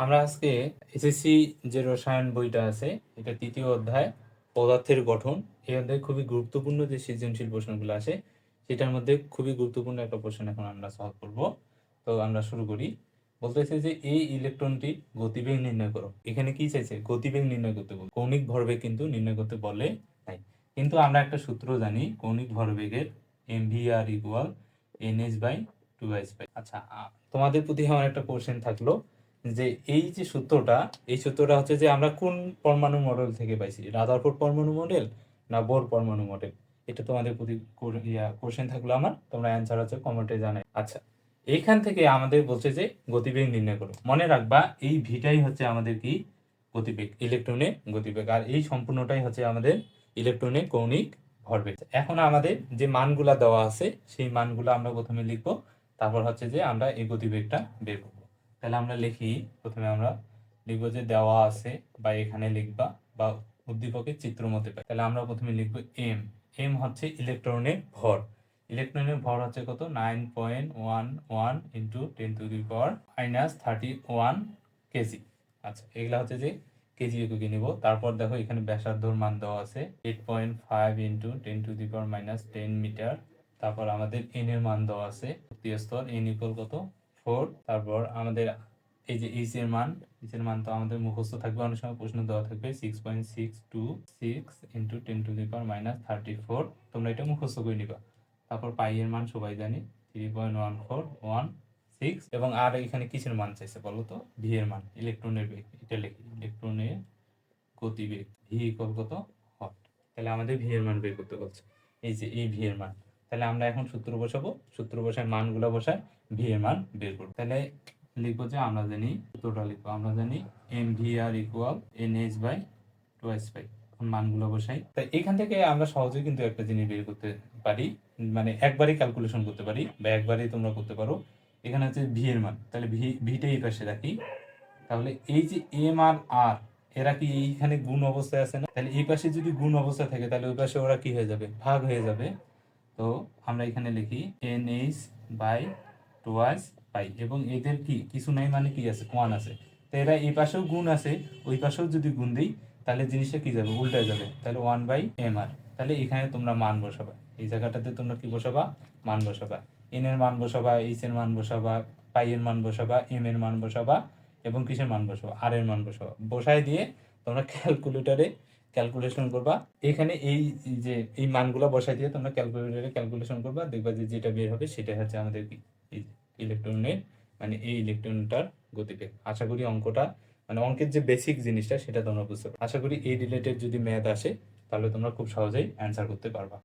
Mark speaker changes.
Speaker 1: আমরা আজকে এসএসসি যে রসায়ন বইটা আছে, এটা তৃতীয় অধ্যায় পদার্থের গঠন। এই অধ্যায়ে খুবই গুরুত্বপূর্ণ যে সৃজনশীল প্রশ্নগুলো আসে, সেটার মধ্যে খুবই গুরুত্বপূর্ণ একটা প্রশ্ন এখন আমরা সলভ করব। তো আমরা শুরু করি। বলতেছে যে এই ইলেকট্রনটি গতিবেগ নির্ণয় করো। এখানে কি চাইছে? গতিবেগ নির্ণয় করতে বল, কৌণিক ভরবেগ কিন্তু নির্ণয় করতে বলে নাই। কিন্তু আমরা একটা সূত্র জানি, কৌণিক ভরবেগের mvr ইকুয়াল nh/2h/। আচ্ছা, তোমাদের প্রতি আমার একটা কোশ্চেন থাকলো যে এই যে সূত্রটা, এই সূত্রটা হচ্ছে যে আমরা কোন পরমাণু মডেল থেকে পাইছি, রাদারফোর্ড পরমাণু মডেল না বোর পরমাণু মডেল? এটা তোমাদের প্রতি কোশ্চেন থাকলো আমার, তোমরা অ্যান্সার হচ্ছে কমেন্টে জানাই। আচ্ছা, এইখান থেকে আমাদের বলছে যে গতিবেগ নির্ণয় করো। মনে রাখবা এই ভিটাই হচ্ছে আমাদের কি? গতিবেগ, ইলেকট্রনের গতিবেগ। আর এই সম্পূর্ণটাই হচ্ছে আমাদের ইলেকট্রনের কৌণিক ভরবেগ। এখন আমাদের যে মানগুলা দেওয়া আছে সেই মানগুলো আমরা প্রথমে লিখবো, তারপর হচ্ছে যে আমরা এই গতিবেগটা বের করবো। তাহলে আমরা লিখি, প্রথমে আমরা লিখবো যে দেওয়া আছে, বা এখানে লিখবা, বা উদ্দীপকের চিত্র মধ্যে পাই। তাহলে আমরা প্রথমে লিখবো এম। এম হচ্ছে ইলেকট্রনের ভর। ইলেকট্রনের ভর হচ্ছে কত? 9.11 ইন্টু 10⁻⁻31 কেজি। আচ্ছা, এগুলা হচ্ছে যে কেজি এককে নিব। তারপর দেখো এখানে ব্যাসার্ধর মান দেওয়া আছে 8.5 ইন্টু 10⁻10 মিটার। তারপর আমাদের এন এর মান দেওয়া আছে, শক্তি স্তর এন ইকুয়াল কত? 4। তারপর আমাদের এই যে এইচ এর মান, এইচ এর মান তো আমাদের মুখস্থ থাকবে, অনেক সময় প্রশ্ন দেওয়া থাকবে 6.626 ইন্টু 10⁻34। তোমরা এটা মুখস্থ করে নিবা। তারপর পাই এর মান সবাই জানি 3.1416। এবং আর এখানে কিসের মান চাইছে বলো তো? ভি এর মান, ইলেকট্রনের বেগ। এটা লিখি, ইলেকট্রনের গতিবেগ ভি ইকুয়াল কত? হট। তাহলে আমাদের ভি এর মান বের করতে বলছে, এই যে এই ভি এর মান। তাহলে আমরা এখন সূত্র বসাবো, সূত্র বসায় মানগুলো বসায় ভি এর মান বের করবো। তাহলে লিখবো যে আমরা জানি, সূত্রটা লিখবো, আমরা জানি mvr ইকুয়াল nh/2h/। এখন মানগুলো বসাই। তাই এখান থেকে আমরা সহজেই কিন্তু একটা জিনিস বের করতে পারি, মানে একবারই ক্যালকুলেশন করতে পারি, বা একবারই তোমরা করতে পারো। এখানে হচ্ছে ভি এর মান, তাহলে ভিটা এই পাশে রাখি। তাহলে এই যে এম আর আর, এরা কি এইখানে গুণ অবস্থায় আছে না? তাহলে এই পাশে যদি গুণ অবস্থা থাকে, তাহলে ওই পাশে ওরা কি হয়ে যাবে? ভাগ হয়ে যাবে। তো আমরা এখানে লিখি nh/2h/। এবং এদের কি কিছু নাই, মানে কি আছে? 1 আছে। তো এরা এই পাশেও গুণ আছে, ওই পাশেও যদি গুণ দিই তাহলে জিনিসটা কি যাবে? উল্টে যাবে। তাহলে 1/mr। তাহলে এখানে তোমরা মান বসাবা, এই জায়গাটাতে তোমরা কি বসাবা? মান বসাবা। এন এর মান বসাবা, এইচ এর মান বসাবা, পাই এর মান বসাবা, এম এর মান বসাবা, এবং কিসের মান বসাবো? আর এর মান বসাবো। বসায় দিয়ে তোমরা ক্যালকুলেটরে ক্যালকুলেশন করবা। এখানে এই যে এই মানগুলো বসাই দিয়ে তোমরা ক্যালকুলেটরে ক্যালকুলেশন করবা, দেখবা যে যেটা বের হবে সেটা হচ্ছে আমাদের কি? এই ইলেকট্রনের, মানে এই ইলেকট্রনটার গতিবেগ। আশা করি অঙ্কটা, মানে অঙ্কের যে বেসিক জিনিসটা সেটা তোমরা বুঝতে পারো। আশা করি এই রিলেটেড যদি ম্যাথ আসে তাহলে তোমরা খুব সহজেই অ্যান্সার করতে পারবা।